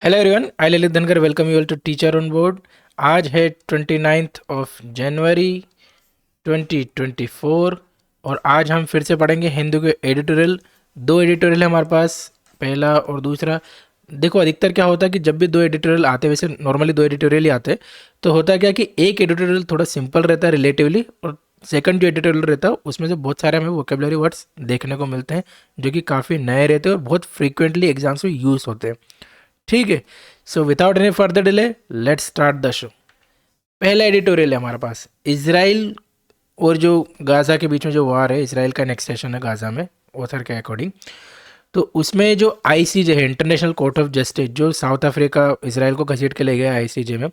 Hello everyone, I Lalit Dhankar welcome you all to teacher on board. आज है 29 of January 2024 और आज हम फिर से पढ़ेंगे हिंदी के एडिटोरियल। दो एडिटोरियल है हमारे पास, पहला और दूसरा। देखो अधिकतर क्या होता है कि जब भी दो एडिटोरियल आते हैं, वैसे नॉर्मली दो एडिटोरियल ही आते हैं, तो होता है क्या कि एक एडिटोरियल थोड़ा सिंपल रहता है रिलेटिवली, और सेकंड जो एडिटोरियल रहता है उसमें से बहुत सारे हमें वोकेबलरी वर्ड्स देखने को मिलते हैं जो कि काफ़ी नए रहते हैं और बहुत फ्रीक्वेंटली एग्जाम्स में यूज़ होते हैं। ठीक है, सो without any further delay let's start the show. पहला एडिटोरियल है हमारे पास, इसराइल और जो गाज़ा के बीच में जो वार है, इसराइल का नेक्सेशन है गाज़ा में ऑथर के अकॉर्डिंग। तो उसमें जो आईसीजे है, इंटरनेशनल कोर्ट ऑफ जस्टिस, जो साउथ अफ्रीका इसराइल को घसीट के ले गया आईसीजे में,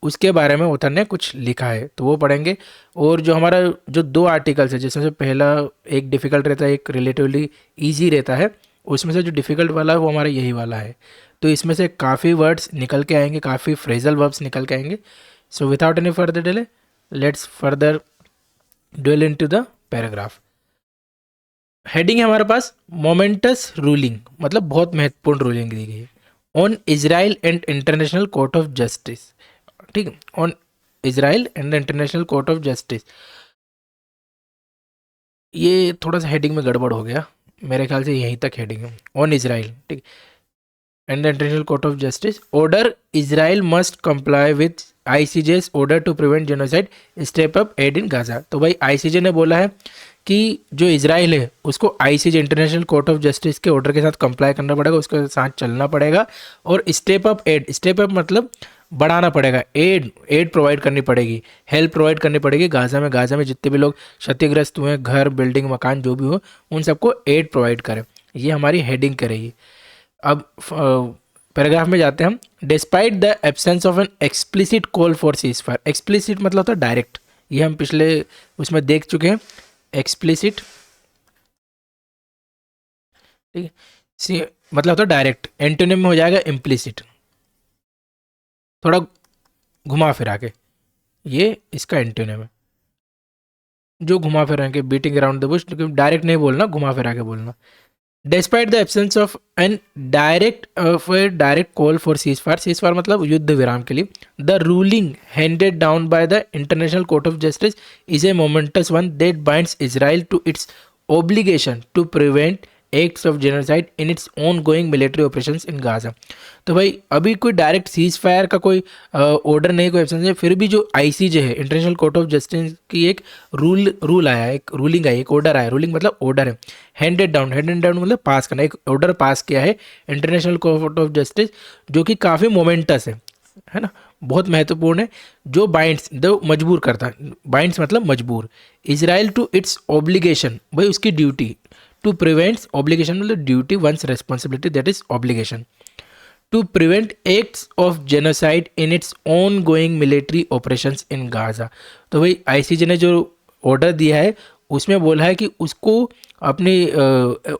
उसके बारे में ऑथर ने कुछ लिखा है, तो वो पढ़ेंगे। और जो हमारा जो दो आर्टिकल्स है, जिसमें से पहला एक डिफ़िकल्ट रहता है, एक रिलेटिवली ईजी रहता है, उसमें से जो डिफ़िकल्ट वाला है वो हमारा यही वाला है। तो इसमें से काफ़ी वर्ड्स निकल के आएंगे, काफ़ी फ्रेजल वर्ब्स निकल के आएंगे। So without any further delay let's further dwell into the paragraph. Heading है हमारे पास मोमेंटस रूलिंग, मतलब बहुत महत्वपूर्ण रूलिंग दी गई है on Israel and international Court of justice. ठीक है, on Israel and international Court of justice. ये थोड़ा सा हेडिंग में गड़बड़ हो गया, मेरे ख्याल से यहीं तक हेडिंग है, ऑन इजराइल। ठीक, and the International Court of Justice order Israel must comply with ICJ's order to prevent genocide, step up aid in Gaza। तो भाई आईसीजे ने बोला है कि जो इसराइल है उसको ICJ international Court of justice के ऑर्डर के साथ कंप्लाई करना पड़ेगा, उसके साथ चलना पड़ेगा, और step up aid, step up मतलब बढ़ाना पड़ेगा, एड प्रोवाइड करनी पड़ेगी, हेल्प प्रोवाइड करनी पड़ेगी गाज़ा में जितने भी लोग क्षतिग्रस्त हुए हैं, घर बिल्डिंग मकान जो भी हो, उन सबको एड प्रोवाइड करें। ये हमारी हेडिंग करेगी। अब पैराग्राफ में जाते हैं हम। Despite the absence of an explicit call for cease fire, explicit मतलब होता है डायरेक्ट, ये हम पिछले उसमें देख चुके हैं। एक्सप्लिसिट, ठीक है, सी मतलब होता है डायरेक्ट, एंटोनिम में हो जाएगा इम्प्लिसिट, थोड़ा घुमा फिरा के, ये इसका एंटोनिम है। जो घुमा फिरा के, beating around the bush, direct नहीं बोलना, घुमा फिरा के बोलना। Despite the absence of an direct call for ceasefire मतलब युद्ध विराम के लिए, the ruling handed down by the International Court of Justice is a momentous one that binds Israel to its obligation to prevent acts of genocide in its ongoing military operations in Gaza. तो भाई अभी कोई direct cease fire का कोई order नहीं, कोई absence है, फिर भी जो आईसीजे है, इंटरनेशनल कोर्ट ऑफ जस्टिस की एक रूल आया है, एक रूलिंग आई, एक ऑर्डर आया, रूलिंग मतलब ऑर्डर है, हैंडेड डाउन मतलब पास करना, एक ऑर्डर पास किया है इंटरनेशनल कोर्ट ऑफ जस्टिस, जो कि काफ़ी मोमेंटस है ना, बहुत महत्वपूर्ण है, जो बाइंड्स, जो मजबूर करता है, बाइंड्स मतलब मजबूर, इसराइल टू इट्स ऑब्लिगेशन, भाई उसकी ड्यूटी, टू प्रिवेंट्स, ऑब्लिगेशन मतलब duty, one's responsibility, that is obligation, to prevent acts of genocide in its ongoing military operations in Gaza. तो भाई आईसीजे ने जो ऑर्डर दिया है उसमें बोला है कि उसको अपनी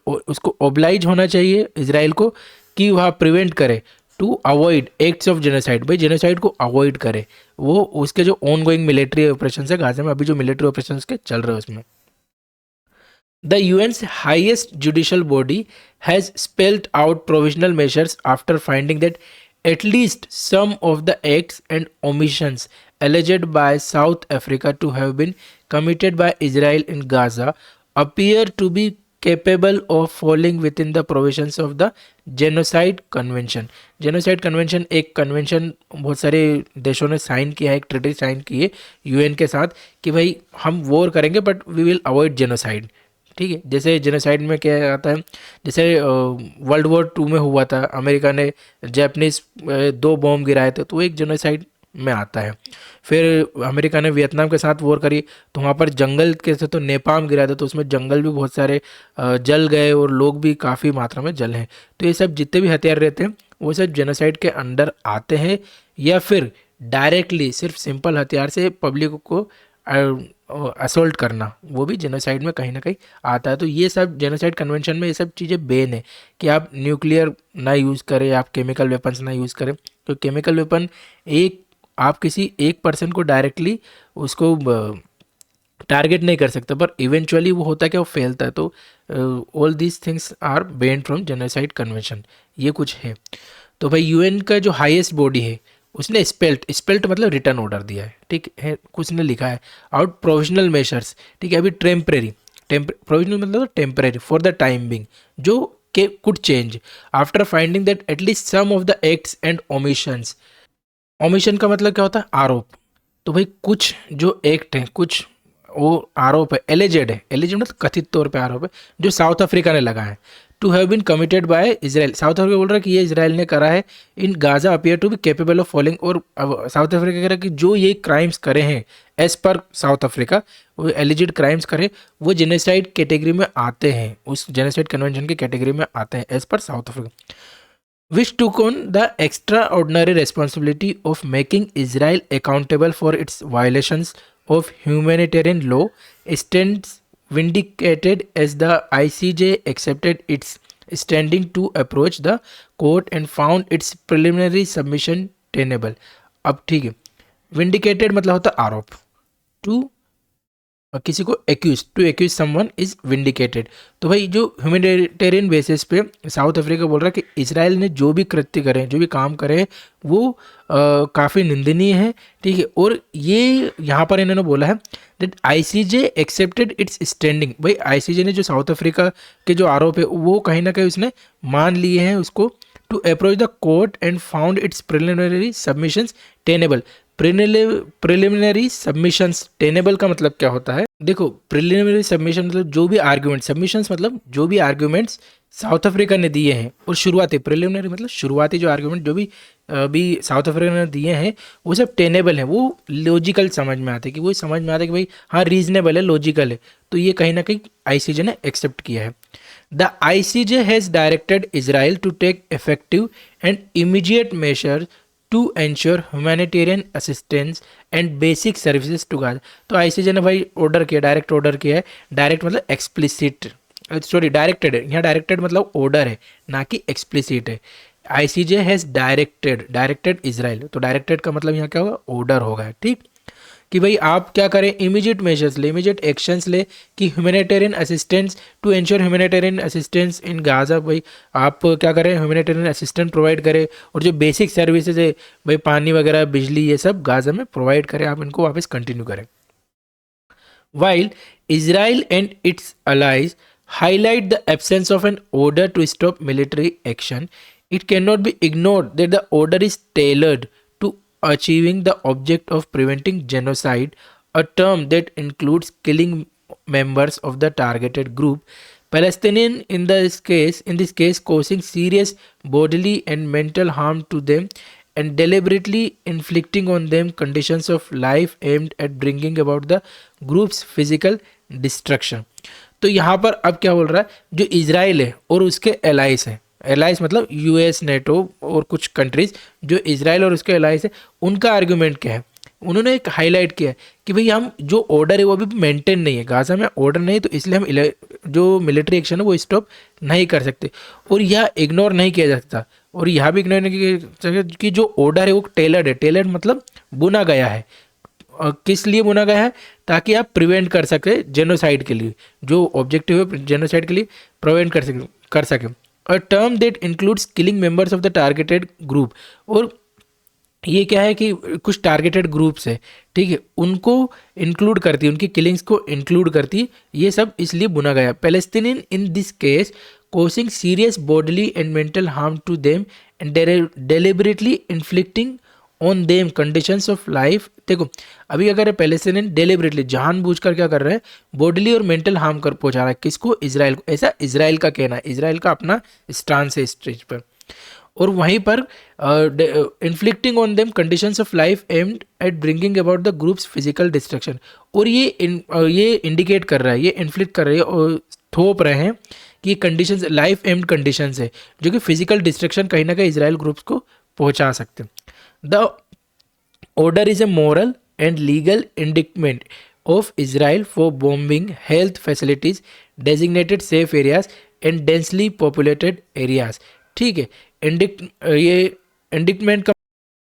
उसको ओब्लाइज होना चाहिए इसराइल को कि वह प्रिवेंट करे, to avoid acts of genocide, भाई जेनोसाइड को अवॉइड करे, वो उसके जो ऑन गोइंग मिलिट्री ऑपरेशन है गाजा में, अभी जो मिलिट्री ऑपरेशन के चल रहे हैं उसमें। The UN's highest judicial body has spelled out provisional measures after finding that at least some of the acts and omissions alleged by South Africa to have been committed by Israel in Gaza appear to be capable of falling within the provisions of the genocide convention. Genocide convention एक convention बहुत सारे देशों ने sign किया है, एक treaty sign की है यूएन के साथ कि भाई हम वॉर करेंगे but we will avoid genocide. ठीक है, जैसे जेनोसाइड में क्या आता है, जैसे वर्ल्ड वॉर 2 में हुआ था, अमेरिका ने जापानीज 2 बॉम्ब गिराए थे, तो वो एक जेनोसाइड में आता है। फिर अमेरिका ने वियतनाम के साथ वॉर करी, तो वहाँ पर जंगल के से तो नेपाम गिरा था, तो उसमें जंगल भी बहुत सारे जल गए और लोग भी काफ़ी मात्रा में जल हैं। तो ये सब जितने भी हथियार रहते हैं वो सब जेनोसाइड के अंडर आते हैं, या फिर डायरेक्टली सिर्फ सिंपल हथियार से पब्लिक को असोल्ट करना, वो भी जेनोसाइड में कहीं ना कहीं आता है। तो ये सब जेनोसाइड कन्वेंशन में ये सब चीज़ें बैन है कि आप न्यूक्लियर ना यूज़ करें, आप केमिकल वेपन्स ना यूज़ करें, तो केमिकल वेपन एक आप किसी एक पर्सन को डायरेक्टली उसको टारगेट नहीं कर सकते, पर इवेंचुअली वो होता है कि वो फैलता है। तो all these things are banned from genocide convention, ये कुछ है। तो भाई यूएन का जो हाईएस्ट बॉडी है उसने स्पेल्ट मतलब रिटर्न ऑर्डर दिया है, ठीक है, कुछ ने लिखा है आउट प्रोविजनल मेजर्स, ठीक है, अभी टेम्परेरी, प्रोविजनल मतलब temporary for the time being, जो के could change after finding that at least some of the acts and omissions. Omission का मतलब क्या होता है? आरोप। तो भाई कुछ जो एक्ट है, कुछ वो आरोप है, एलिजेड है, एलिजेड मतलब कथित तौर पे आरोप है, जो साउथ अफ्रीका ने लगा है, to have been committed by Israel. South Africa बोल रहा है कि ये इसराइल ने करा है। In Gaza appear to be capable of following, और साउथ अफ्रीका कह रहा है कि जो ये क्राइम्स करे हैं एज पर साउथ अफ्रीका, वो एलिजिड क्राइम्स करे, वो जेनोसाइड कैटेगरी में आते हैं, उस जेनोसाइड कन्वेंशन की कैटेगरी में आते हैं एज पर South Africa. Which took on the extraordinary responsibility of making Israel accountable for its violations of humanitarian law, stands vindicated as the ICJ accepted its standing to approach the court and found its preliminary submission tenable। अब ठीक है, vindicated मतलब होता है आरोप, to किसी को accused someone is vindicated. तो भाई जो ह्यूमैनिटेरियन बेसिस पे साउथ अफ्रीका बोल रहा है कि इसराइल ने जो भी कृत्य करे, जो भी काम करे, वो काफ़ी निंदनीय है, ठीक है। और ये यहाँ पर इन्होंने बोला है that ICJ accepted it's standing. भाई आईसीजे ने जो साउथ अफ्रीका के जो आरोप है वो कहीं ना कहीं उसने मान लिए हैं उसको, to approach the court and found its preliminary submissions tenable. Preliminary submissions, tenable का मतलब क्या होता है? देखो, प्रिलिमिनरी सबमिशन मतलब जो भी आर्ग्यूमेंट, सबमिशंस मतलब जो भी आर्ग्यूमेंट्स साउथ अफ्रीका ने दिए हैं, और शुरुआती, प्रिलिमिनरी मतलब शुरुआती जो आर्ग्यूमेंट जो भी साउथ अफ्रीका ने दिए हैं वो सब टेनेबल है, वो लॉजिकल समझ में आते हैं, कि वो समझ में आता है कि भाई हाँ रीजनेबल है, लॉजिकल है, तो ये कहीं ना कहीं आईसीजे ने एक्सेप्ट किया है। The ICJ has directed Israel to take effective and immediate measure to ensure humanitarian assistance and basic services to Gaza. तो आईसीजे ने भाई ऑर्डर किया, डायरेक्ट ऑर्डर किया है, डायरेक्ट मतलब एक्सप्लिसिट, सॉरी डायरेक्टेड है, यहाँ डायरेक्टेड मतलब ऑर्डर है ना कि एक्सप्लिसिट है। आईसीजे हैज़ डायरेक्टेड इजराइल, तो डायरेक्टेड का मतलब यहाँ क्या होगा? ऑर्डर होगा, ठीक, कि भाई आप क्या करें, इमीडिएट मेजर्स ले, इमीडिएट एक्शंस ले, कि humanitarian assistance to ensure humanitarian assistance in Gaza. भाई आप क्या करें, ह्यूमैनिटेरियन असिस्टेंट प्रोवाइड करें, और जो बेसिक सर्विसेज है भाई पानी वगैरह, बिजली, ये सब गाजा में प्रोवाइड करें, आप इनको वापस कंटिन्यू करें। While Israel and its allies highlight the absence of an order to stop military action, it cannot be ignored that the order is tailored to achieving the object of preventing genocide, a term that includes killing members of the targeted group. Palestinian in this case causing serious bodily and mental harm to them and deliberately inflicting on them conditions of life aimed at bringing about the group's physical destruction। तो यहाँ पर अब क्या बोल रहा है, जो Israel है और उसके एलाइस हैं, एलाइस मतलब यूएस, नेटो और कुछ कंट्रीज, जो इजराइल और उसके एलाइस है, उनका आर्ग्यूमेंट क्या है? उन्होंने एक हाईलाइट किया है कि भाई हम जो ऑर्डर है वो अभी मेंटेन नहीं है, गाजा में ऑर्डर नहीं है, तो इसलिए हम जो मिलिट्री एक्शन है वो स्टॉप नहीं कर सकते, और यह इग्नोर नहीं किया जा सकता। और यह भी इग्नोर नहीं किया जा सकता कि जो ऑर्डर है वो टेलर्ड है, टेलर्ड मतलब बुना गया है। किस लिए बुना गया है? ताकि आप प्रिवेंट कर सके जेनोसाइड के लिए, जो ऑब्जेक्टिव है जेनोसाइड के लिए प्रिवेंट कर सके। A term that includes killing members of the targeted group. और ये क्या है कि कुछ टारगेटेड ग्रुप्स है, ठीक है, उनको इंक्लूड करती है, उनकी किलिंग्स को इंक्लूड करती है, ये सब इसलिए बुना गया। Palestinian in this case causing serious bodily and mental harm to them and deliberately inflicting on them conditions of life। देखो अभी अगर पैलेस्टीनियन डेलिबरेटली जानबूझकर क्या कर रहे हैं, बॉडली और मेंटल हार्म कर पहुंचा रहा है, किसको? इजराइल को। ऐसा इजराइल का कहना है, इजराइल का अपना स्टांस है इस चीज पर। और वहीं पर inflicting on them conditions of life aimed at bringing about the groups physical destruction. और ये इंडिकेट कर रहा है, ये इन्फ्लिक्ट कर रहे हैं और थोप रहे हैं कि कंडीशंस लाइफ एम्ड कंडीशंस है, जो कि फिजिकल डिस्ट्रक्शन कहीं ना कहीं इजराइल ग्रुप्स को पहुंचा सकते हैं। The order is a moral and legal indictment of Israel for bombing health facilities, designated safe areas and densely populated areas. ठीक है, ये इंडिक्टमेंट का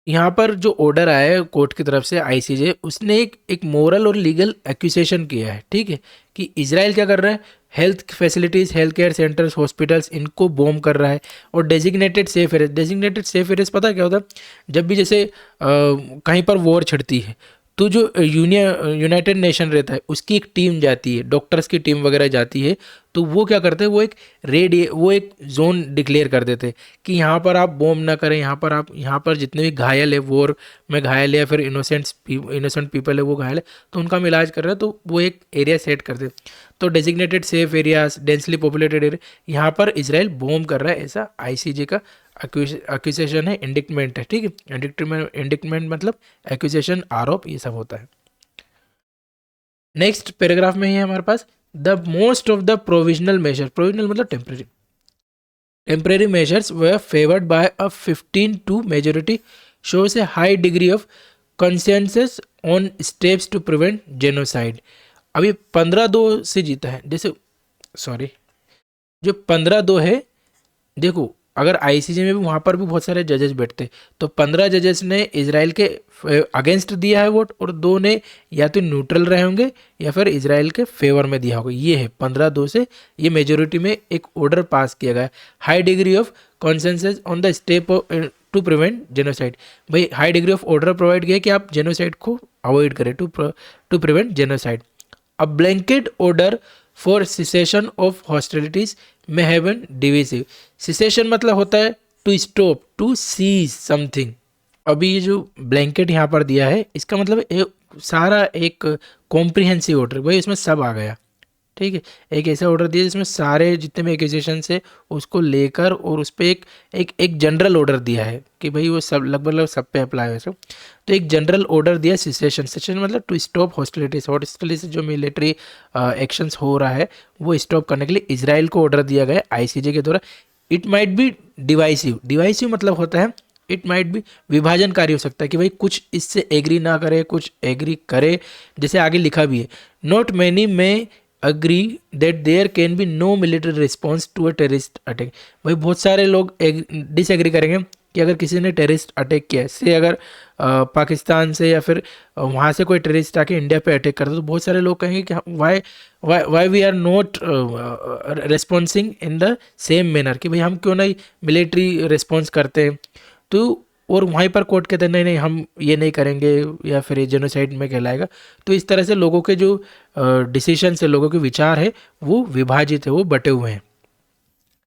यहाँ पर जो ऑर्डर आया है कोर्ट की तरफ से, आईसीजे, उसने एक मोरल और लीगल एक्यूसेशन किया है, ठीक है, कि इजराइल क्या कर रहा है, health facilities, health care centres, hospitals, इनको बॉम्ब कर रहा है। और designated safe areas, designated safe areas पता क्या होता है? जब भी जैसे कहीं पर वॉर छिड़ती है तो जो यूनाइटेड नेशन रहता है उसकी एक टीम जाती है, डॉक्टर्स की टीम वगैरह जाती है, तो वो क्या करते हैं, वो एक जोन डिक्लेयर कर देते हैं कि यहाँ पर आप बॉम्ब ना करें, यहाँ पर जितने भी घायल है, वॉर में घायल है या फिर इनोसेंट पीपल है वो घायल है, तो उनका हम इलाज कर रहे हैं, तो वो एक एरिया सेट कर देते। तो designated safe areas, densely populated area, यहाँ पर इसराइल बॉम्ब कर रहा है, ऐसा आईसीजे का एक्यूजेशन है, इंडिक्टमेंट है, ठीक है। इंडिक्टमेंट मतलब एक्यूजेशन, आरोप, ये सब होता है। नेक्स्ट पैराग्राफ में है हमारे पास the most of the provisional measure, provisional मतलब temporary measures were favoured by a 15-2 majority shows a high degree of consensus on steps to prevent genocide। अभी 15-2 से जीता है, जैसे सॉरी जो 15-2 है, देखो अगर आईसीजे में भी वहाँ पर भी बहुत सारे जजेस बैठते, तो 15 जजेस ने इजराइल के अगेंस्ट दिया है वोट, और 2 ने या तो न्यूट्रल रहे होंगे या फिर इजराइल के फेवर में दिया होगा। ये है 15-2 से ये मेजोरिटी में एक ऑर्डर पास किया गया है, high degree of consensus on the step to prevent genocide. भाई high degree of order provide किया कि आप जेनोसाइड को अवॉइड करें, to prevent genocide. A blanket order for cessation of hostilities may have been divisive. Cessation मतलब होता है to stop, to cease something. अभी ये जो ब्लैंकेट यहाँ पर दिया है इसका मतलब सारा एक कॉम्प्रिहेंसिव ऑर्डर, भाई इसमें सब आ गया, ठीक है। एक ऐसा ऑर्डर दिया जिसमें सारे जितने भी एक्यूजेशन है उसको लेकर, और उस पर एक जनरल ऑर्डर दिया है कि भाई वो सब लगभग सब पे अप्लाई हो सब। तो एक जनरल ऑर्डर दिया सिचुएशन मतलब टू स्टॉप हॉस्टिलिटीज, हॉस्टिलिटीज जो मिलिट्री एक्शंस हो रहा है वो स्टॉप करने के लिए इजराइल को ऑर्डर दिया गया आईसीजे के द्वारा। It might be divisive, divisive मतलब होता है इट माइट बी विभाजनकारी हो सकता है कि भाई कुछ इससे एग्री ना करे, कुछ एग्री करे। जैसे आगे लिखा भी है, नॉट मैनी में agree that there can be no military response to a terrorist attack. भाई बहुत सारे लोग डिसएग्री करेंगे कि अगर किसी ने टेररिस्ट अटैक किया, से अगर पाकिस्तान से या फिर वहाँ से कोई टेररिस्ट आके इंडिया पे अटैक करता, तो बहुत सारे लोग कहेंगे कि why we are not responding in the same manner, कि भाई हम क्यों नहीं मिलिट्री रिस्पॉन्स करते हैं। तो और वहीं पर कोर्ट कहते हैं नहीं नहीं हम ये नहीं करेंगे या फिर ये जेनोसाइड में कहलाएगा। तो इस तरह से लोगों के जो डिसीजन है, लोगों के विचार है वो विभाजित है, वो बटे हुए हैं।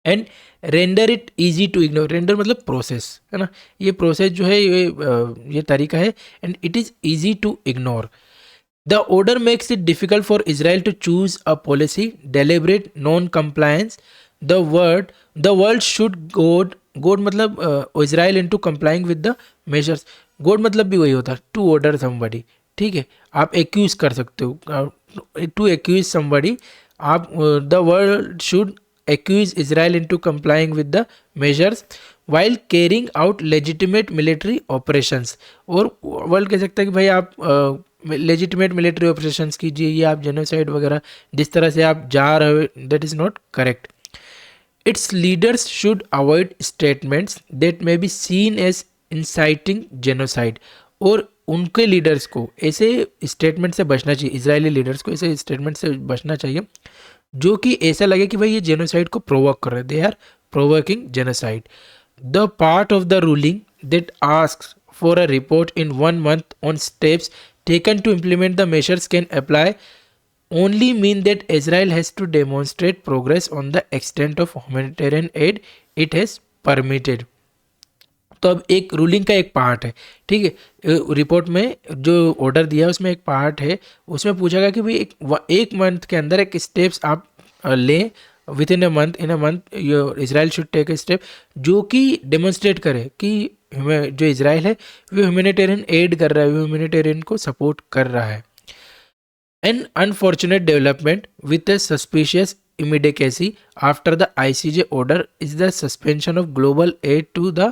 And render it easy to ignore, render मतलब प्रोसेस है ना, ये प्रोसेस जो है ये तरीका है। And it is easy to ignore. The order makes it difficult for Israel to choose a policy deliberate non compliance. The world should goad मतलब Israel into complying with the measures. Goad मतलब भी वही होता है to order somebody, ठीक है। आप accused कर सकते हो, टू एक्यूज समबडी, आप the world should accuse Israel into complying with the measures while carrying out legitimate military operations। और वर्ल्ड कह सकता है कि भाई आप लेजिटिमेट मिलिट्री ऑपरेशंस कीजिए, ये आप जेनोसाइड वगैरह जिस तरह से आप जा रहे हो that is not correct. Its leaders should avoid statements that may be seen as inciting genocide. और उनके लीडर्स को ऐसे स्टेटमेंट से बचना चाहिए, इजरायली लीडर्स को ऐसे स्टेटमेंट से बचना चाहिए जो कि ऐसा लगे कि भाई ये जेनोसाइड को प्रोवोक कर रहे हैं, they are provoking genocide. The part of the ruling that asks for a report in 1 month on steps taken to implement the measures can apply only mean that Israel has to demonstrate progress on the extent of humanitarian aid it has permitted. तो अब एक ruling का एक part है, ठीक है, report में जो ऑर्डर दिया है उसमें एक पार्ट है, उसमें पूछा गया कि भाई एक मंथ के अंदर एक स्टेप्स आप लें, within a month Israel should take a step जो कि डेमोन्स्ट्रेट करे कि जो इजराइल है वो ह्यूमैनिटेरियन एड कर रहा है, वो ह्यूमैनिटेरियन को सपोर्ट कर रहा है। An unfortunate development with a suspicious immediacy after the ICJ order is the suspension of global aid to the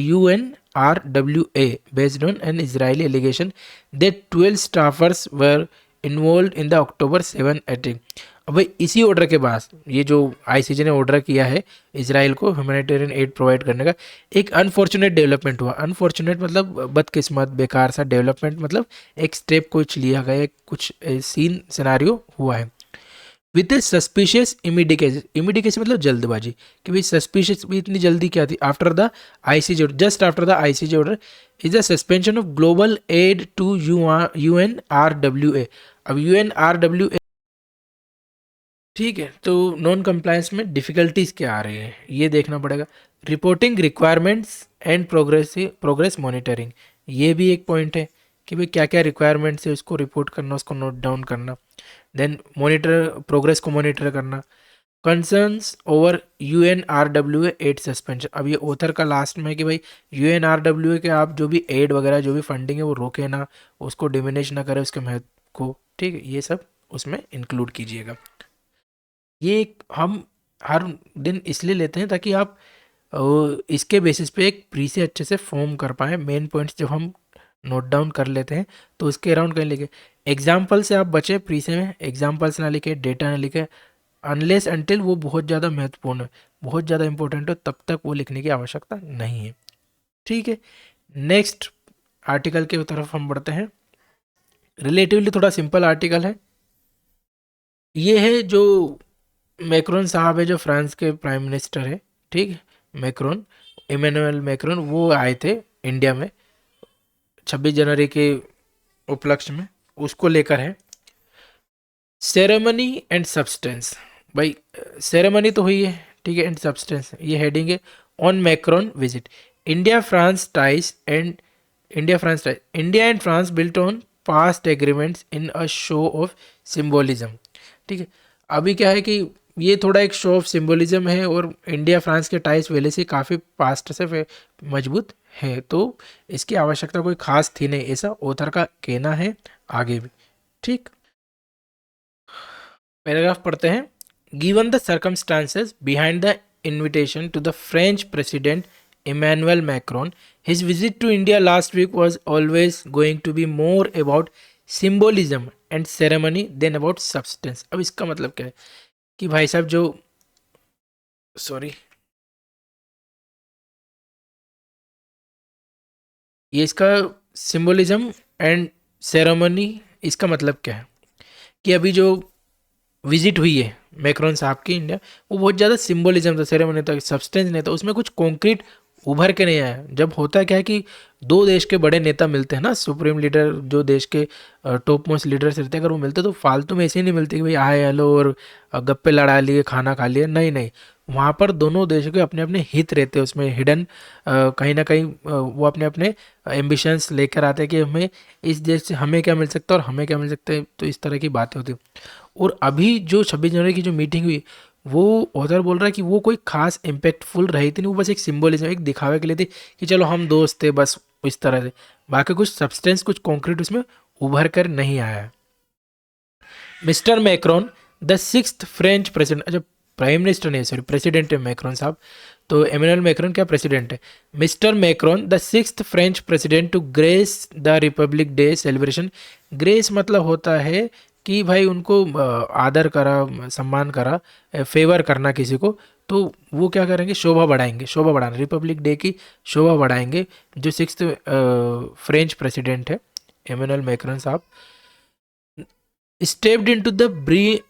UNRWA based on an Israeli allegation that 12 staffers were involved in the October 7 attack। अब भाई इसी order के बाद ये जो ICJ ने order किया है इजराइल को ह्यूमैनिटेरियन एड प्रोवाइड करने का, एक अनफॉर्चुनेट डेवलपमेंट हुआ। अनफॉर्चुनेट मतलब बदकिस्मत, बेकार सा, डेवलपमेंट मतलब एक स्टेप कुछ लिया गया, कुछ सीन सिनारियो हुआ है। विथ ए सस्पिशियस इमीडिकेशन, इमीडिकेशन मतलब जल्दबाजी, कि भाई सस्पिशियस भी इतनी जल्दी क्या थी, after the ICJ, just after the ICJ order is the suspension of global aid to UNRWA। अब UNRWA, ठीक है, तो नॉन कंप्लायंस में डिफिकल्टीज क्या आ रही है ये देखना पड़ेगा। Reporting requirements and progress monitoring, ये भी एक पॉइंट है कि भाई क्या क्या रिक्वायरमेंट्स है उसको रिपोर्ट करना, उसको नोट डाउन करना। देन मॉनिटर, प्रोग्रेस को मॉनिटर करना। Concerns over UNRWA aid suspension, अब ये ऑथर का लास्ट में है कि भाई UNRWA के आप जो भी एड वगैरह जो भी फंडिंग है वो रोके ना, उसको डिमिनिश ना करे उसके महत्व को, ठीक है, ये सब उसमें इंक्लूड कीजिएगा। ये हम हर दिन इसलिए लेते हैं ताकि आप इसके बेसिस पे एक प्री से अच्छे से फॉर्म कर पाएँ। मेन पॉइंट्स जब हम नोट डाउन कर लेते हैं तो उसके अराउंड कहीं लिखे। एग्जाम्पल से आप बचे प्री से में, एग्जाम्पल्स ना लिखे, डेटा ना लिखे, अनलेस अनटिल वो बहुत ज़्यादा महत्वपूर्ण है, बहुत ज़्यादा इंपॉर्टेंट हो, तब तक वो लिखने की आवश्यकता नहीं है, ठीक है। नेक्स्ट आर्टिकल की तरफ हम बढ़ते हैं। रिलेटिवली थोड़ा सिंपल आर्टिकल है। ये है जो मैक्रोन साहब है, जो फ्रांस के प्राइम मिनिस्टर है, ठीक है, मैक्रोन, इमैनुअल मैक्रोन, वो आए थे इंडिया में 26 जनवरी के उपलक्ष्य में, उसको लेकर है। सेरेमनी एंड सब्सटेंस, भाई सेरेमनी तो हुई है, ठीक है, एंड सब्सटेंस ये हेडिंग है। On Macron visit, India France ties and India and France built on past agreements in a show off symbolism, ठीक है। अभी क्या है कि ये थोड़ा एक शो ऑफ सिम्बोलिज्म है, और इंडिया फ्रांस के टाइज पहले से काफ़ी पास्ट से मजबूत है, तो इसकी आवश्यकता कोई खास थी नहीं, ऐसा ऑथर का कहना है आगे भी, ठीक। पैराग्राफ पढ़ते हैं। Given the circumstances behind the invitation to the French President Emmanuel Macron, his visit to India last week was always going to be more about symbolism and ceremony than about substance। अब इसका मतलब क्या है कि भाई साहब जो, sorry, ये इसका सिंबोलिज्म एंड सेरेमनी, इसका मतलब क्या है कि अभी जो विजिट हुई है मैक्रोन साहब की इंडिया, वो बहुत ज़्यादा सिंबलिज्म था, सेरेमनी था, सब्सटेंस नहीं था, उसमें कुछ कॉन्क्रीट उभर के नहीं आया। जब होता क्या है कि दो देश के बड़े नेता मिलते हैं ना, सुप्रीम लीडर जो देश के टॉप मोस्ट लीडर्स रहते हैं, अगर वो मिलते तो फालतू में ऐसे ही नहीं मिलते कि भाई आए हेलो और गप्पे लड़ा लिए, खाना खा लिए, नहीं नहीं, वहाँ पर दोनों देशों के अपने अपने हित रहते हैं, उसमें हिडन कहीं ना कहीं वो अपने अपने एम्बिशंस लेकर आते हैं कि हमें इस देश से हमें क्या मिल सकता है और हमें क्या मिल सकता है, तो इस तरह की बातें होती हैं। और अभी जो 26 जनवरी की जो मीटिंग हुई, वो ऑथर बोल रहा है कि वो कोई खास इम्पैक्टफुल रही थी नहीं, वो बस एक सिंबलिज्म, एक दिखावे के लिए थी कि चलो हम दोस्त थे, बस इस तरह से, बाकी कुछ सब्सटेंस, कुछ कॉन्क्रीट उसमें उभर कर नहीं आया। Mister Macron the sixth French president, अच्छा प्राइम मिनिस्टर नहीं, सॉरी प्रेसिडेंट है मैक्रोन साहब, तो एमेनुअल मैक्रोन क्या प्रेसिडेंट है। Mister Macron the sixth French president to grace the Republic Day celebration. Grace मतलब होता है कि भाई उनको आदर करा, सम्मान करा, फेवर करना किसी को, तो वो क्या करेंगे, शोभा बढ़ाएंगे, शोभा बढ़ाना, रिपब्लिक डे की शोभा बढ़ाएंगे। जो सिक्स्थ फ्रेंच प्रेसिडेंट है एमेनुअल मैक्रोन साहब, stepped into the breach,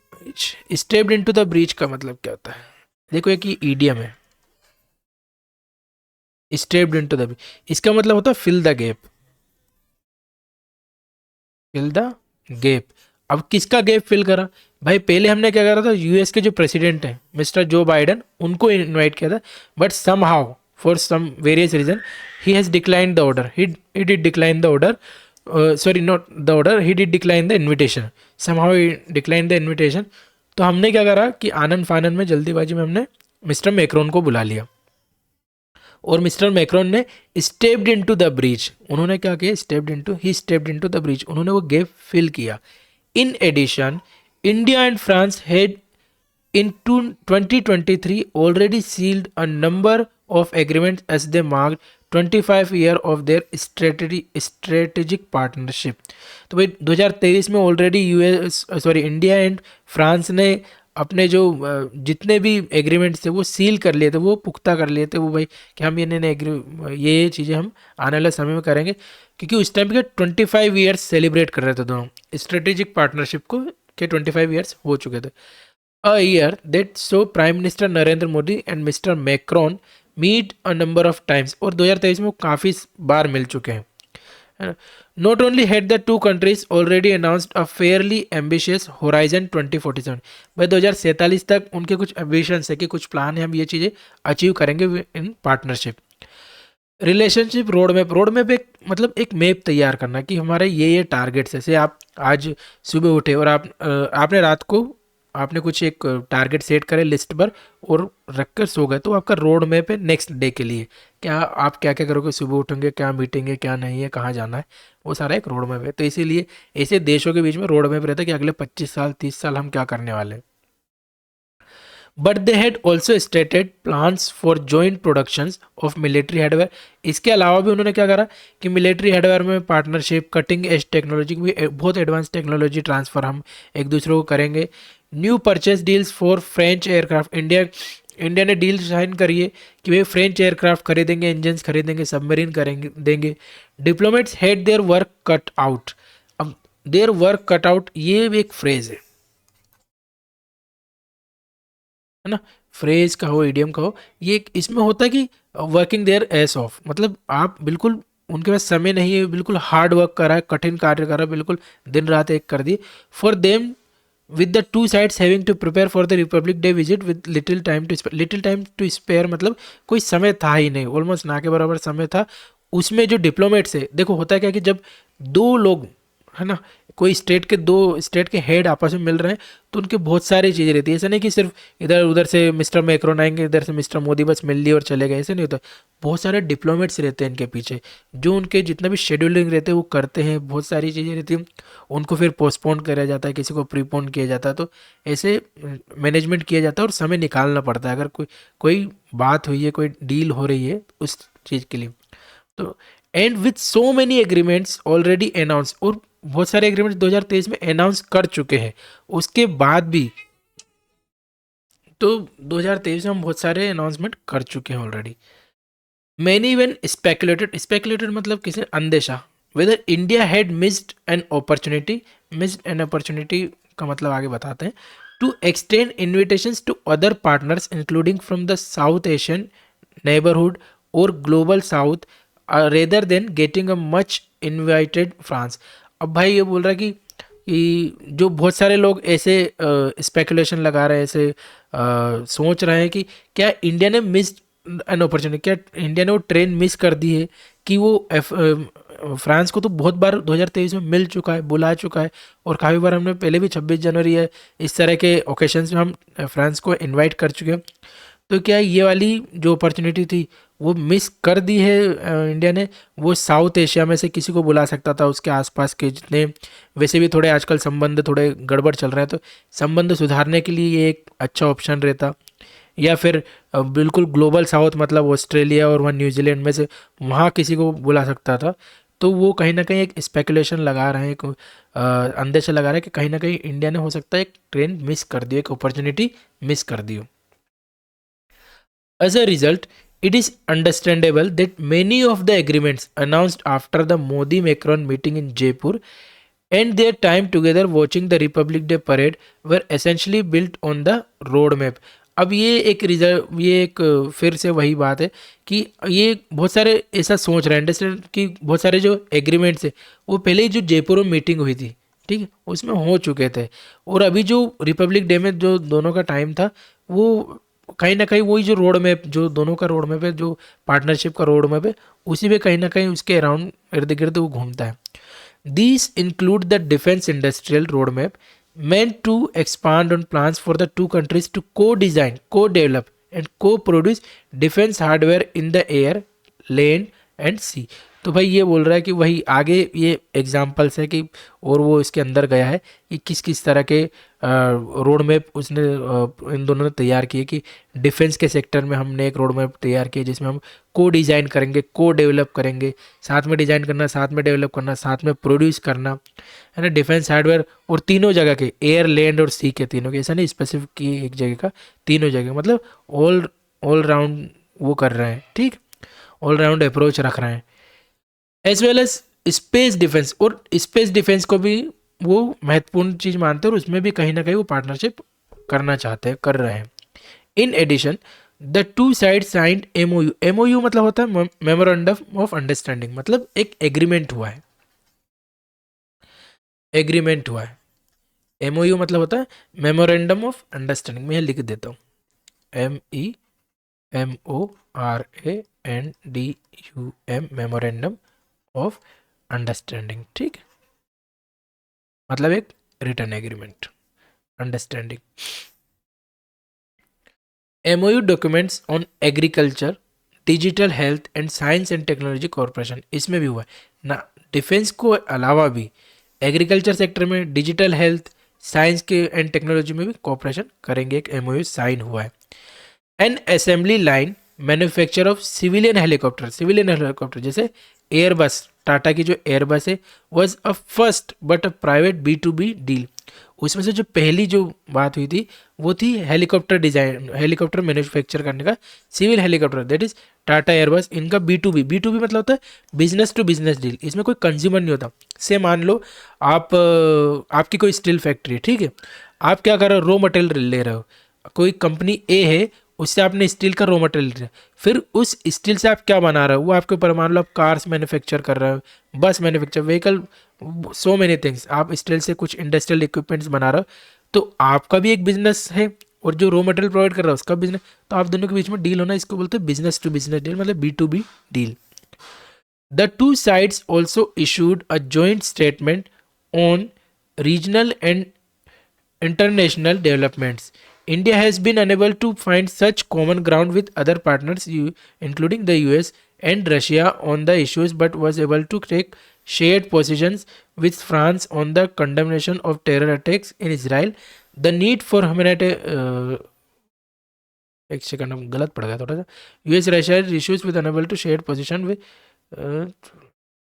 stepped into the breach का मतलब क्या होता है, देखो एक ही ईडियम है, स्टेप्ड इनटू द, इसका मतलब होता है fill the gap, fill the gap. अब किसका गैप फिल करा, भाई पहले हमने क्या करा था, यूएस के जो प्रेसिडेंट हैं मिस्टर जो बाइडन, उनको इनवाइट किया था, but somehow for some various reason he has declined the order, he did decline the order, sorry not the order, he did decline the invitation, somehow he decline the invitation. तो हमने क्या करा कि आनंद फानन में, जल्दीबाजी में हमने मिस्टर मैक्रोन को बुला लिया, और मिस्टर मैक्रोन ने स्टेप्ड इनटू द ब्रीच, उन्होंने क्या किया, stepped into, he stepped into the breach, उन्होंने वो गैप फिल किया। In addition, India and France had in 2023 already sealed a number of agreements as they marked 25 year of their strategic partnership। तो भाई 2023 में already US, sorry India and France ने अपने जो जितने भी एग्रीमेंट्स थे वो सील कर लिए थे, वो पुख्ता कर लिए थे, वो भाई कि हम ये चीज़ें हम आने वाले समय में करेंगे, क्योंकि उस टाइम के 25 ईयर्स सेलिब्रेट कर रहे थे दोनों, स्ट्रेटेजिक पार्टनरशिप को के 25 ईयर्स हो चुके थे। a year that saw Prime Minister Narendra Modi and Mr. Macron meet a number of times, और 2023 में वो काफ़ी बार मिल चुके हैं, है ना. Not only had the two countries already announced a fairly ambitious Horizon 2047, भाई 2047 तक उनके कुछ एम्बिशंस है कि कुछ प्लान है, हम ये चीज़ें अचीव करेंगे in partnership. Relationship road map एक मतलब एक मैप तैयार करना कि हमारे ये टारगेट्स है. जैसे आप आज सुबह उठे और आपने रात को आपने कुछ एक टारगेट सेट करे लिस्ट पर और रख कर सो गए, तो आपका रोड मैप है नेक्स्ट डे के लिए. क्या आप क्या क्या करोगे, सुबह उठेंगे, क्या मीटिंग है, क्या नहीं है, कहाँ जाना है, वो सारा एक रोड मैप है. तो इसीलिए ऐसे देशों के बीच में रोड मैप रहता है कि अगले 25 साल 30 साल हम क्या करने वाले हैं. But they had also stated plans for joint productions of military hardware. इसके अलावा भी उन्होंने क्या करा कि मिलिट्री हार्डवेयर में पार्टनरशिप, कटिंग एज टेक्नोलॉजी भी, बहुत एडवांस टेक्नोलॉजी ट्रांसफर हम एक दूसरे को करेंगे. New purchase deals for French aircraft. India ने डील साइन करी है कि वे फ्रेंच एयरक्राफ्ट खरीदेंगे, इंजन्स खरीदेंगे, सबमरीन करेंगे देंगे. Diplomats had their work cut out. अब देयर वर्क कट आउट ये एक फ्रेज है ना, फ्रेज का हो, इडियम का हो, ये इसमें होता है कि वर्किंग देयर एस ऑफ, मतलब आप बिल्कुल उनके पास समय नहीं है, बिल्कुल हार्ड वर्क कर रहा है, कठिन कार्य कर रहा है, बिल्कुल दिन रात एक कर दिए. For them with the two sides having to prepare for the Republic Day visit with little time to spare, मतलब कोई समय था ही नहीं, ऑलमोस्ट ना के बराबर समय था. उसमें जो डिप्लोमेट्स है, देखो होता है क्या कि जब दो लोग, है ना, कोई स्टेट के हेड आपस में मिल रहे हैं तो उनके बहुत सारी चीज़ें रहती है. ऐसा नहीं कि सिर्फ इधर उधर से मिस्टर मैक्रोन आएंगे, इधर से मिस्टर मोदी बस मिल लिए और चले गए, ऐसे नहीं होता. बहुत सारे डिप्लोमेट्स रहते हैं इनके पीछे, जो उनके जितना भी शेड्यूलिंग रहते हैं वो करते हैं. बहुत सारी चीज़ें रहती हैं, उनको फिर पोस्टपोन करा जाता है, किसी को प्रीपोन किया जाता है. तो ऐसे मैनेजमेंट किया जाता है और समय निकालना पड़ता है अगर कोई कोई बात हुई है, कोई डील हो रही है उस चीज़ के लिए. तो and with so many agreements already announce, और बहुत सारे एग्रीमेंट्स 2023 में अनाउंस कर चुके हैं, उसके बाद भी तो 2023 में हम बहुत सारे अनाउंसमेंट कर चुके हैं ऑलरेडी. मैनी इवन स्पेकुलेटेड मतलब किसी ने अंदेशा, whether India had missed an opportunity का मतलब आगे बताते हैं, to extend invitations to other partners including from the South Asian neighbourhood और Global South rather than getting a much invited France. अब भाई ये बोल रहा है कि जो बहुत सारे लोग ऐसे स्पेकुलेशन लगा रहे हैं, ऐसे सोच रहे हैं कि क्या इंडिया ने मिस एन अपॉर्चुनिटी, क्या इंडिया ने वो ट्रेन मिस कर दी है कि वो फ्रांस को तो बहुत बार 2023 में मिल चुका है, बुला चुका है, और काफ़ी बार हमने पहले भी 26 जनवरी है इस तरह के ओकेशंस में हम फ्रांस को इनवाइट कर चुके हैं. तो क्या ये वाली जो अपॉर्चुनिटी थी वो मिस कर दी है इंडिया ने. वो साउथ एशिया में से किसी को बुला सकता था, उसके आसपास के जितने, वैसे भी थोड़े आजकल संबंध थोड़े गड़बड़ चल रहे हैं, तो संबंध सुधारने के लिए ये एक अच्छा ऑप्शन रहता. या फिर बिल्कुल ग्लोबल साउथ मतलब ऑस्ट्रेलिया और वहाँ न्यूजीलैंड में से वहाँ किसी को बुला सकता था. तो वो कहीं ना कहीं एक स्पेकुलेशन लगा रहे हैं, अंदेशा लगा रहे हैं कि कहीं ना कहीं इंडिया ने हो सकता है एक ट्रेन मिस कर दी, एक अपॉर्चुनिटी मिस कर दी हो. As a result, it is understandable that many of the agreements announced after the Modi Macron meeting in Jaipur and their time together watching the Republic Day parade were essentially built on the roadmap. अब ये एक फिर से वही बात है कि ये बहुत सारे ऐसा सोच रहे हैं अंडरस्टैंड कि बहुत सारे जो एग्रीमेंट्स है वो पहले ही जो जयपुर में मीटिंग हुई थी, ठीक है, उसमें हो चुके थे. और अभी जो रिपब्लिक डे में जो दोनों का टाइम था वो कहीं ना कहीं वही जो रोड मैप, जो दोनों का रोड मैप है, जो पार्टनरशिप का रोड मैप है, उसी में कहीं ना कहीं उसके अराउंड इर्द गिर्द वो घूमता है. These include the Defense Industrial Roadmap, meant to expand on plans for the two countries to co-design, co-develop, and co-produce defense hardware in the air, land and sea. तो भाई ये बोल रहा है कि वही आगे ये एग्जाम्पल्स है कि, और वो इसके अंदर गया है कि किस किस तरह के रोड मैप उसने इन दोनों ने तैयार किए कि डिफेंस के सेक्टर में हमने एक रोड मैप तैयार किया जिसमें हम को डिज़ाइन करेंगे, को डेवलप करेंगे, साथ में डिज़ाइन करना, साथ में डेवलप करना, साथ में प्रोड्यूस करना, है ना, डिफेंस हार्डवेयर. और तीनों जगह के, एयर लैंड और सी के तीनों के, ऐसा नहीं स्पेसिफिक की एक जगह का, तीनों जगह, मतलब ऑल राउंड वो कर रहे हैं, ठीक, ऑल राउंड अप्रोच रख रहे हैं. As well as space defence, और स्पेस डिफेंस को भी वो महत्वपूर्ण चीज़ मानते हैं और उसमें भी कहीं ना कहीं वो पार्टनरशिप करना चाहते हैं, कर रहे हैं। In addition the two side signed MoU. MoU मतलब होता है मेमोरेंडम ऑफ अंडरस्टैंडिंग, मतलब एक एग्रीमेंट हुआ है, एग्रीमेंट हुआ है। एमओयू मतलब होता है मेमोरेंडम ऑफ अंडरस्टैंडिंग। मैं लिख देता हूँ MEMORANDUM, मेमोरेंडम ऑफ अंडरस्टैंडिंग, ठीक, मतलब एक return agreement, understanding. MOU documents on agriculture, digital health and science and technology corporation, इसमें भी हुआ है ना। डिफेंस को अलावा भी एग्रीकल्चर सेक्टर में डिजिटल हेल्थ, साइंस के एंड टेक्नोलॉजी में भी कॉपरेशन करेंगे, एक MOU साइन हुआ है। N assembly line manufacture of civilian helicopter, civilian helicopter जैसे एयरबस, टाटा की जो एयरबस है, was a first but a private B2B deal. उसमें से जो पहली जो बात हुई थी वो थी हेलीकॉप्टर डिजाइन, हेलीकॉप्टर मैन्युफैक्चर करने का, civil helicopter, that is Tata Airbus. इनका B2B, B2B मतलब होता है बिजनेस टू बिजनेस डील, इसमें कोई कंज्यूमर नहीं होता। से मान लो आप आपकी कोई स्टील फैक्ट्री है, ठीक है, आप क्या कर रहे हो, रॉ मटेरियल ले रहे हो, कोई कंपनी ए है, उससे आपने स्टील का रॉ मटेरियल लिया, फिर उस स्टील से आप क्या बना रहे हो वो आपके ऊपर, मान लो आप कार्स मैन्युफैक्चर कर रहे हो, बस manufacture, vehicle, so many things, आप स्टील से कुछ इंडस्ट्रियल इक्विपमेंट्स बना रहे हो, तो आपका भी एक बिजनेस है और जो रॉ मटेरियल प्रोवाइड कर रहा है उसका बिजनेस, तो आप दोनों के बीच में डील होना, इसको बोलते हैं बिजनेस टू बिजनेस डील, मतलब B2B deal. The two sides also issued a joint statement on regional and international developments. India has been unable to find such common ground with other partners, including the US and Russia, on the issues, but was able to take shared positions with France on the condemnation of terror attacks in Israel, the need for humanitarian एक second हम गलत पड़ गया थोड़ा सा, US Russia issues with unable to share position with,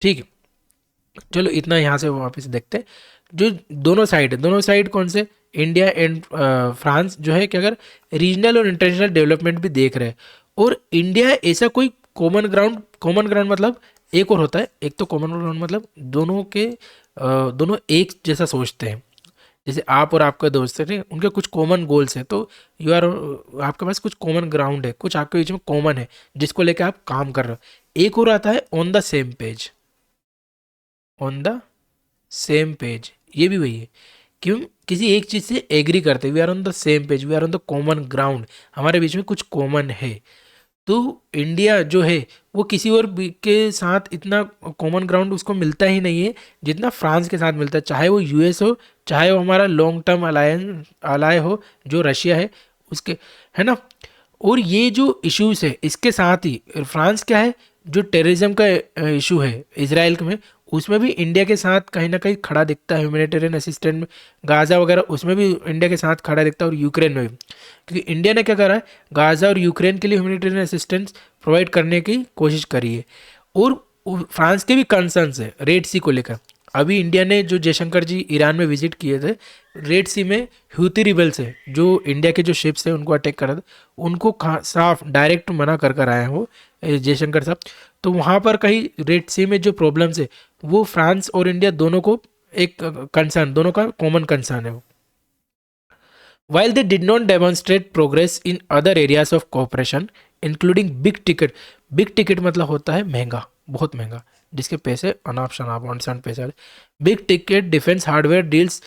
ठीक है, चलो इतना यहाँ से वापस देखते हैं। जो दोनों साइड है, दोनों साइड कौन से, इंडिया एंड फ्रांस जो है, क्या अगर रीजनल और इंटरनेशनल डेवलपमेंट भी देख रहे हैं, और इंडिया ऐसा कोई कॉमन ग्राउंड, कॉमन ग्राउंड मतलब एक और होता है, एक तो कॉमन ग्राउंड मतलब दोनों के दोनों एक जैसा सोचते हैं, जैसे आप और आपका दोस्त है, उनके कुछ कॉमन गोल्स हैं, तो यू आर, आपके पास कुछ कॉमन ग्राउंड है, कुछ आपके बीच में कॉमन है जिसको लेकर आप काम कर रहे हो। एक और आता है on the same page, on the same page, ये भी वही है, क्यों, किसी एक चीज़ से एग्री करते, we are on the same page, we are on the common ground, हमारे बीच में कुछ कॉमन है। तो इंडिया जो है वो किसी और के साथ इतना कॉमन ग्राउंड उसको मिलता ही नहीं है जितना फ्रांस के साथ मिलता है, चाहे वो US हो, चाहे वो हमारा लॉन्ग टर्म अलाय हो जो रशिया है उसके, है ना। और ये जो इश्यूज है इसके साथ ही फ्रांस क्या है, जो टेररिज्म का इशू है इसराइल में, उसमें भी इंडिया के साथ कहीं ना कहीं खड़ा दिखता है, ह्यूमैनिटेरियन असिस्टेंट में, गाज़ा वगैरह उसमें भी इंडिया के साथ खड़ा दिखता है, और यूक्रेन में भी, क्योंकि इंडिया ने क्या करा है, गाज़ा और यूक्रेन के लिए ह्यूमैनिटेरियन असिस्टेंस प्रोवाइड करने की कोशिश करी है। और फ्रांस के भी कंसर्न्स है रेड सी को लेकर। अभी इंडिया ने जो जयशंकर जी ईरान में विजिट किए थे, रेड सी में हूती रिबल्स है जो इंडिया के जो शिप्स है उनको अटैक करा था, उनको साफ डायरेक्ट मना कर कर आए हैं वो जयशंकर साहब। तो वहाँ पर कहीं रेड सी में जो प्रॉब्लम्स है वो फ्रांस और इंडिया दोनों को एक कंसर्न, दोनों का कॉमन कंसर्न है वो। While they did not demonstrate progress in other areas of cooperation, including big ticket मतलब होता है महंगा, बहुत महंगा, जिसके पैसे अनाप शनाप अनसन पैसे वाले, big ticket defense hardware deals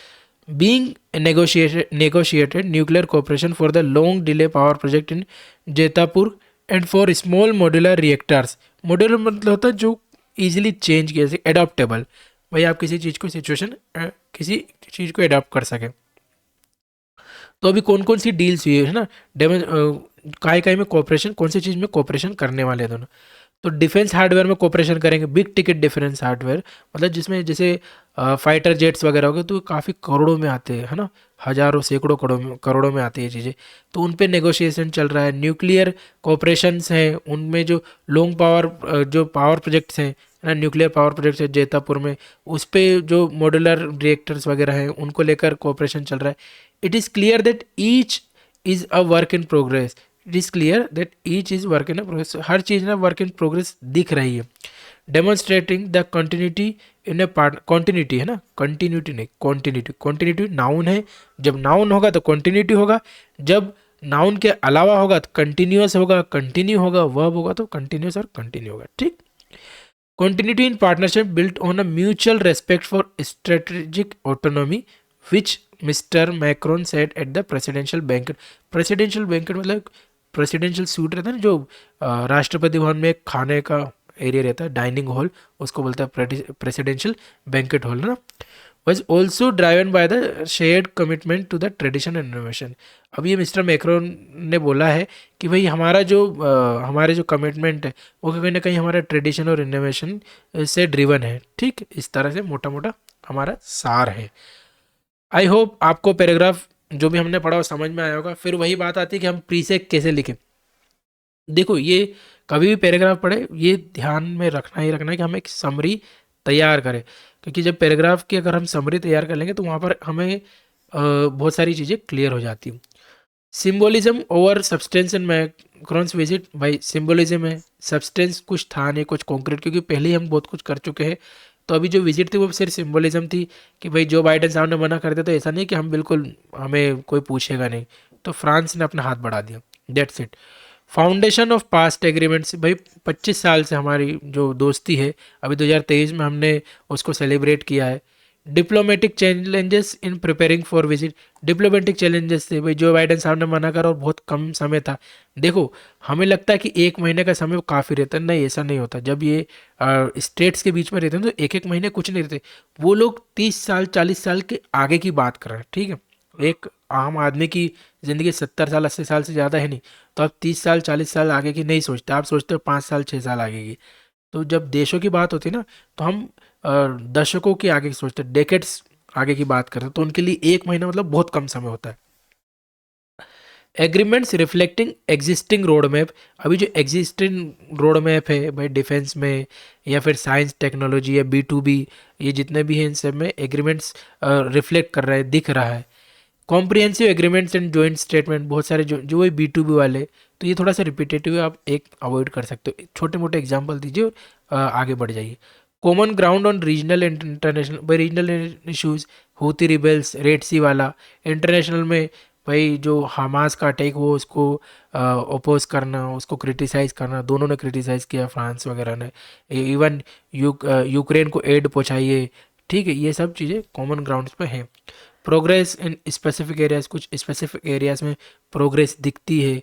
being negotiated nuclear cooperation for the long delay power project in Jetapur and for small modular reactors। modular मतलब होता है जो easily चेंज किया, जैसे एडॉप्टेबल, भाई आप किसी चीज़ को सिचुएशन किसी चीज़ को एडॉप्ट कर सकें। तो अभी कौन कौन सी डील्स हुई है ना, काय में कोऑपरेशन, कौन सी चीज़ में कोऑपरेशन करने वाले हैं दोनों। तो डिफेंस हार्डवेयर में कोऑपरेशन करेंगे, बिग टिकट डिफेंस हार्डवेयर मतलब जिसमें जैसे फाइटर जेट्स वगैरह हो गए तो काफ़ी करोड़ों में आते हैं, है ना, हज़ारों सैकड़ों करोड़ों में आती है चीज़ें, तो उन पे नेगोशिएशन चल रहा है। न्यूक्लियर कोऑपरेशंस हैं, उनमें जो लॉन्ग पावर जो पावर प्रोजेक्ट्स हैं ना, न्यूक्लियर पावर प्रोजेक्ट्स है जैतापुर में, उस पर जो मॉड्यूलर रिएक्टर्स वगैरह हैं उनको लेकर कोऑपरेशन चल रहा है। It is clear that each is a work in progress, it is clear that each is work in progress, हर चीज़ ना वर्क इन प्रोग्रेस दिख रही है। Demonstrating the continuity in a part, continuity है ना, कंटिन्यूटी नहीं कॉन्टिन्यूटी, कॉन्टिन्यूटी नाउन है, जब नाउन होगा तो कॉन्टिन्यूटी होगा, जब नाउन के अलावा होगा तो कंटिन्यूअस होगा, कंटिन्यू होगा, वर्ब होगा तो कंटिन्यूअस और कंटिन्यू होगा, ठीक। Continuity in partnership built on a mutual respect for strategic autonomy, which Mr. Macron said at the presidential banquet. Presidential banquet मतलब presidential suite रहता है ना, जो राष्ट्रपति भवन में खाने का एरिया रहता है, डाइनिंग हॉल, उसको बोलता है प्रेसिडेंशियल बैंकेट हॉल ना। was also driven by the shared commitment to the tradition and innovation. अब ये मिस्टर मैक्रोन ने बोला है कि भाई हमारे जो कमिटमेंट है वो कहीं ना कहीं हमारा ट्रेडिशन और इनोवेशन से ड्रिवन है, ठीक। इस तरह से मोटा मोटा हमारा सार है। आई होप आपको पैराग्राफ जो भी हमने पढ़ा वो समझ में आया होगा। फिर वही बात आती है कि हम प्रीसेक कैसे लिखें। देखो, ये कभी भी पैराग्राफ पढ़े ये ध्यान में रखना ही रखना है कि हम एक समरी तैयार करें, क्योंकि जब पैराग्राफ की अगर हम समरी तैयार कर लेंगे तो वहाँ पर हमें बहुत सारी चीज़ें क्लियर हो जाती हैं। Symbolism over substance in Macron's visit, भाई सिम्बोलिज्म है, सब्सटेंस कुछ था नहीं, कुछ कॉन्क्रीट, क्योंकि पहले ही हम बहुत कुछ कर चुके हैं। तो अभी जो विजिट थी वो सिर्फ सिम्बोलिज्म थी कि भाई जो बाइडेन साहब ने मना कर दिया तो ऐसा नहीं कि हम बिल्कुल हमें कोई पूछेगा नहीं, तो फ्रांस ने अपना हाथ बढ़ा दिया, that's it. Foundation of past agreements, भाई 25 साल से हमारी जो दोस्ती है, अभी 2023 में हमने उसको सेलिब्रेट किया है। Diplomatic challenges in preparing for visit, diplomatic challenges थे, भाई जो बाइडेन साहब ने मना करा और बहुत कम समय था। देखो, हमें लगता है कि 1 महीने का समय काफ़ी रहता है, नहीं ऐसा नहीं होता। जब ये स्टेट्स के बीच में रहते हैं तो 1 महीने कुछ नहीं रहते, वो लोग 30 साल 40 साल के आगे की बात कर रहे हैं, ठीक है। एक आम आदमी की ज़िंदगी 70 साल 80 साल से ज़्यादा है नहीं, तो आप 30 साल 40 साल आगे की नहीं सोचते, आप सोचते हो 5 साल 6 साल आगे की। तो जब देशों की बात होती है ना तो हम दशकों के आगे की सोचते हैं, डेकेड्स आगे की बात करते हैं, तो उनके लिए 1 महीना मतलब बहुत कम समय होता है। Agreements reflecting existing road map, अभी जो एग्जिस्टिंग रोड मैप है भाई डिफेंस में या फिर साइंस टेक्नोलॉजी या B2B, ये जितने भी हैं इन सब में एग्रीमेंट्स रिफ्लेक्ट कर रहा है, दिख रहा है। Comprehensive agreements and joint statement, बहुत सारे जो वही B2B वाले, तो ये थोड़ा सा रिपीटेटिव है, आप एक अवॉइड कर सकते हो, छोटे मोटे एग्जाम्पल दीजिए और आगे बढ़ जाइए। Common ground on regional and international, भाई regional issues, Houthi rebels, Red Sea वाला, इंटरनेशनल में भाई जो हमास का अटैक हो उसको अपोज करना, उसको क्रिटिसाइज़ करना, दोनों ने क्रिटिसाइज़ किया, फ्रांस वगैरह ने, इवन यूक्रेन को एड पहुँचाइए, ठीक है। ये सब चीज़ें कॉमन ग्राउंड्स पे हैं। प्रोग्रेस इन स्पेसिफिक एरियाज, कुछ स्पेसिफिक एरियाज में प्रोग्रेस दिखती है।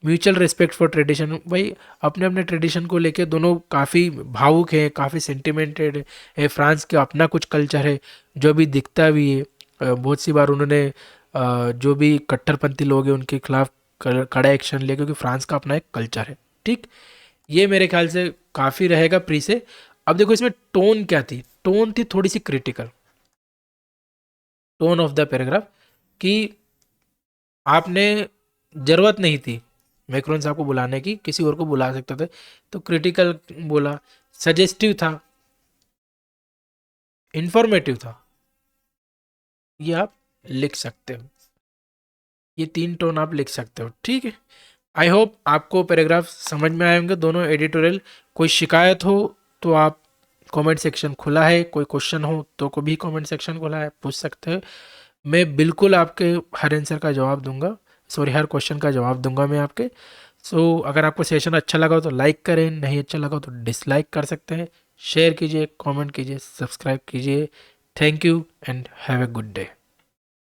म्यूचुअल रिस्पेक्ट फॉर ट्रेडिशन, भाई अपने अपने ट्रेडिशन को लेके दोनों काफ़ी भावुक हैं, काफ़ी सेंटिमेंटेड है। फ्रांस का अपना कुछ कल्चर है जो भी दिखता भी है। बहुत सी बार उन्होंने जो भी कट्टरपंथी लोग हैं उनके खिलाफ कड़ा एक्शन लिया, क्योंकि फ्रांस का अपना एक कल्चर है, ठीक। ये मेरे ख्याल से काफ़ी रहेगा प्री से। अब देखो इसमें टोन क्या थी, टोन थी थोड़ी सी critical, tone of the paragraph, कि आपने ज़रूरत नहीं थी मैक्रोन साहब को बुलाने की, किसी और को बुला सकते थे, तो क्रिटिकल बोला। सजेस्टिव था, इंफॉर्मेटिव था, ये आप लिख सकते हो, ये 3 टोन आप लिख सकते हो, ठीक है। आई होप आपको पैराग्राफ समझ में आए होंगे दोनों एडिटोरियल। कोई शिकायत हो तो आप कमेंट सेक्शन खुला है, कोई क्वेश्चन हो तो को भी कमेंट सेक्शन खुला है, पूछ सकते हैं। मैं बिल्कुल आपके हर आंसर का जवाब दूंगा, सॉरी हर क्वेश्चन का जवाब दूंगा मैं आपके। सो अगर आपको सेशन अच्छा लगा हो तो लाइक करें, नहीं अच्छा लगा हो तो डिसलाइक कर सकते हैं। शेयर कीजिए, कमेंट कीजिए, सब्सक्राइब कीजिए। Thank you and have a good day.